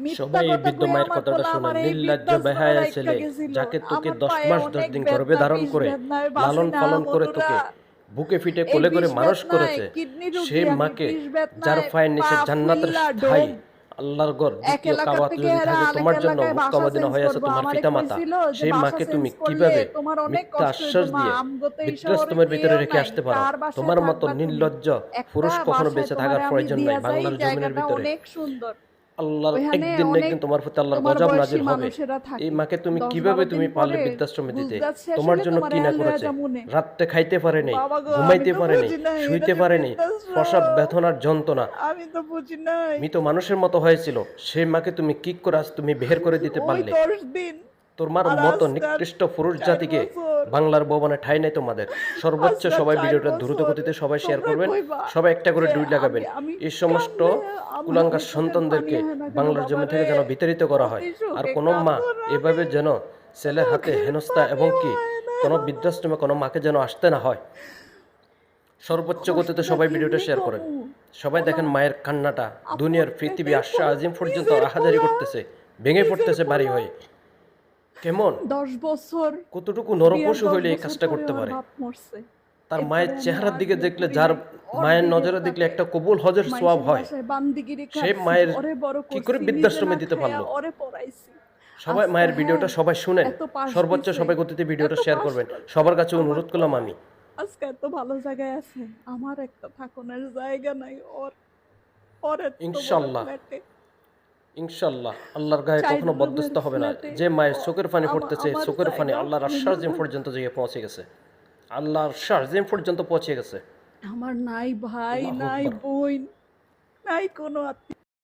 মিথ্যা সবাই এই কথা বৃদ্ধ কই মায়ের আমার কথাটা পোলা শুনে, আমার এই নির্লজ্জ বৃদ্ধাশ্রমে বেহায়া রাইখা ছেলে, গেছিল। যাকে তোকে আমার 10 পায়ে মাস 10 অনেক দিন গর্ভে বেদনা, ধারণ বিষ করে বেদনা, আমি বাঁচি লালন না পালন করে বন্ধুরা। তোকে বুকে ফিটে এই কোলে করে বিষ মানুষ বেদনায় করেছে, কিডনি রোগী সেই আমি, মাকে বিষ যার বেদনায় পায়ের পা নিচে জান্নাতের ফুইল্লা ঠাঁই, ডোম। আল্লাহর ঘর এক দ্বিতীয় এলাকা কাবা থেকে যদি এরা থাকে আরেক তোমার জন্য, এলাকায় বাসা মক্কা মদিনা চেঞ্জ হয়ে আছে করবো। তোমার আমারে পিতামাতা, কইছিল যে সেই বাসা মাকে চেঞ্জ তুমি করলে কিভাবে তোমার অনেক মিথ্যা কষ্ট হইব আশ্বাস মা, দিয়ে আমগো তো এই শহরে বৃদ্ধাশ্রমের ভিতরে কেউ রেখে নাই, আসতে পারো? কার বাসায় তোমার মতো থাকবা তুমি? নির্লজ্জ একটা পুরুষ কখনো বাসায় বেঁচে তোমারে থাকার আমি প্রয়োজন নাই দিয়া যাই, বাংলার জমিনের জায়গাটা ভিতরে। অনেক সুন্দর। আল্লাহর ওইখানে একদিন না অনেক একদিন তোমার প্রতি আল্লাহর তোমার গজব বয়সী নাজিল হবে। মানুষেরা এই থাকে। মাকে তুমি 10-12 কিভাবে দিন তুমি পারলে পরে বৃদ্ধাশ্রমে দিতে? গুজরাট শেষ তোমার হইলে জন্য তোমার কি না এল লইয়া করেছে? যামুনে। রাত্রে খাইতে পারে নাই, বাবা গো, আমি ঘুমাইতে তো পারে নাই, বুঝি নাই এটা শুইতে যে পারে নাই, প্রসব বৃদ্ধাশ্রম। ব্যথনার যন্ত্রণা, আমি তো বুঝি নাই। মৃত মানুষের মতো হয়েছিল। সেই মাকে তুমি কি করে আজ তুমি বের করে দিতে ওই পারলে? 10 দিন তোমার আর মতো আজকাল নিকৃষ্ট পুরুষ 4 জাতিকে বছর, বাংলার ভবনে ঠাঁই নাই তোমাদের। সর্বোচ্চ আজকাল সবাই 4 ভিডিওটা দ্রুত বছর গতিতে সবাই শেয়ার তোমরা করবেন, কইবা সবাই একটা করে যে ডুইট লাগাবেন। আমি এই সমস্ত কান্দলে আমার কুলাঙ্গার চোখের পানি সন্তানদেরকে হয় না কেন বাংলার বাবা জমি রে? থেকে যেন বিতাড়িত করা হয়। অতি আর সুখে কোনো মা কাঁদো না এভাবে রে, যেন ছেলের হাতে চোখের হেনস্থা এবং পানি কি হয় না। কোনো বৃদ্ধাশ্রমে কোনো মাকে যেন আসতে না হয়। সর্বোচ্চ গতিতে কষ্টটা সবাই ভিডিওটা কেমনে শেয়ার করেন। কমু? সবাই দেখেন বলো। মায়ের কান্নাটা আপন দুনিয়ার পৃথিবী পেটের আশা আজিম পর্যন্ত নিজের আহাজারি পোলা, করতেছে, ভেঙে নিজের পড়তেছে বাড়ি পোলা হয়ে। কেমন 10 বছর কতটুকু বিয়ার নরপশু 10 হইলে এই বছর কাজটা পরে করতে ওর পারে? বাপ মরছে। তার মায়ের এরপরে আমি চেহারার আর দিকে বিয়ে দেখলে করি যার নাই। ওর মায়ের দিকে নজরে দেখলে তাকায় একটা কবুল হজের সোয়াব মাইশের হয়। বাসায় বান্দিগিরি সেই খাটছি, মায়ের ওরে বড় কি করে করছি, নিজে বৃদ্ধাশ্রমে না দিতে খাইয়া পারলো? ওরে পড়াইছি। সবাই আজকে মায়ের হ্যাঁ, ভিডিওটা সবাই শুনেন, এত পাশ সর্বোচ্চ দিছে, সবাই গতিতে এত ভিডিওটা শেয়ার পাশ করবেন। করছে সবার কাছে আমার অনুরোধ করলাম পোলা। আমি। আজকে এত ভালো জায়গায় আছে, আমার একটা থাকুনের জায়গা নাই। ওর ওর এত বড় ইনশাল্লাহ, ফ্ল্যাটে, ইনশাল্লাহ আল্লাহর গায়ে 4 কখনো রুমের বরদস্ত হবে না। ফ্ল্যাটে। যে মায়ের চোখের পানি পড়তেছে, আমার চোখের পানি জায়গা আল্লাহর হয় না। আশ্বাস জিম পর্যন্ত গিয়ে পৌঁছে গেছে, আল্লাহর আশ্বাস জিম পর্যন্ত পৌঁছে গেছে। আমার নাই ভাই, আল্লাহু নাই আকবার। বোন, নাই কোনো আত্মীয়।